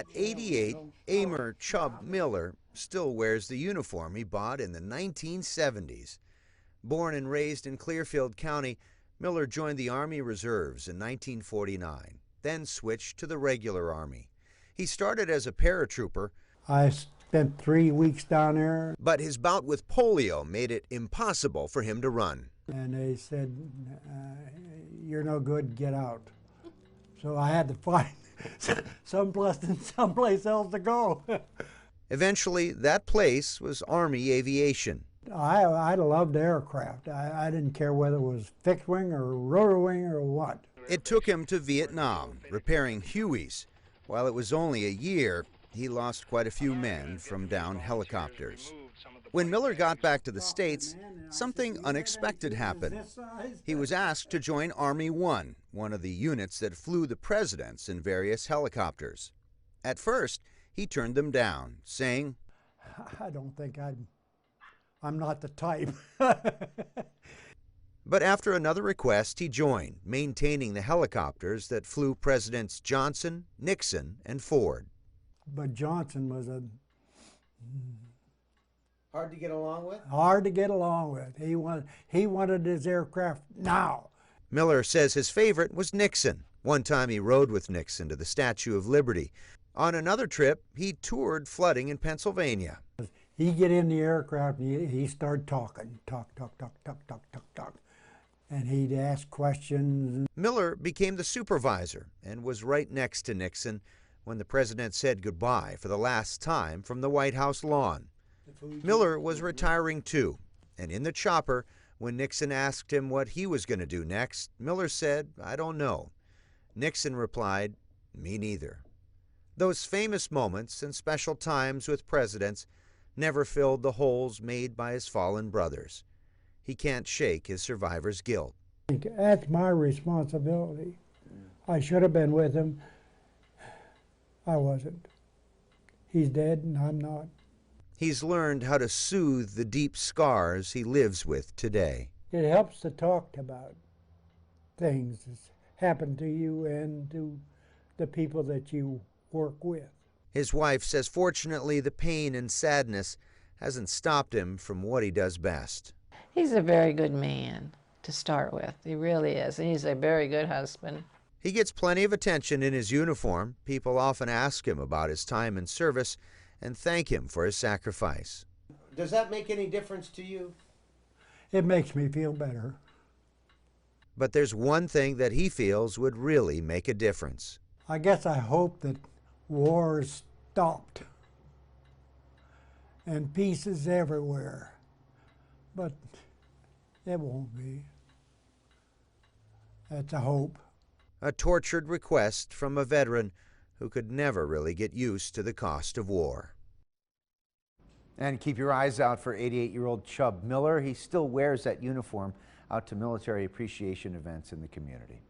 At 88, Amor Chubb Miller still wears the uniform he bought in the 1970s. Born and raised in Clearfield County, Miller joined the Army Reserves in 1949, then switched to the regular Army. He started as a paratrooper. I spent 3 weeks down there. But his bout with polio made it impossible for him to run. And they said, you're no good, get out. So I had to find someplace else to go. Eventually, that place was Army Aviation. I loved aircraft. I didn't care whether it was fixed wing or rotor wing or what. It took him to Vietnam, repairing Hueys. While it was only a year, he lost quite a few men from downed helicopters. When Miller got back to the States, something unexpected happened. He was asked to join Army 1, one of the units that flew the presidents in various helicopters. At first, he turned them down, saying, I don't think I'm not the type. But after another request, he joined, maintaining the helicopters that flew Presidents Johnson, Nixon, and Ford. But Johnson was hard to get along with? Hard to get along with. He wanted his aircraft now. Miller says his favorite was Nixon. One time he rode with Nixon to the Statue of Liberty. On another trip, he toured flooding in Pennsylvania. He'd get in the aircraft and he started talking. Talk. And he'd ask questions. Miller became the supervisor and was right next to Nixon when the president said goodbye for the last time from the White House lawn. Miller was retiring too, and in the chopper, when Nixon asked him what he was going to do next, Miller said, "I don't know." Nixon replied, "Me neither." Those famous moments and special times with presidents never filled the holes made by his fallen brothers. He can't shake his survivor's guilt. That's my responsibility. I should have been with him. I wasn't. He's dead and I'm not. He's learned how to soothe the deep scars he lives with today. It helps to talk about things that's happened to you and to the people that you work with. His wife says fortunately the pain and sadness hasn't stopped him from what he does best. He's a very good man to start with. He really is. And he's a very good husband. He gets plenty of attention in his uniform. People often ask him about his time in service and thank him for his sacrifice. Does that make any difference to you? It makes me feel better. But there's one thing that he feels would really make a difference. I guess I hope that war is stopped and peace is everywhere. But it won't be. That's a hope. A tortured request from a veteran who could never really get used to the cost of war. And keep your eyes out for 88-year-old Chubb Miller. He still wears that uniform out to military appreciation events in the community.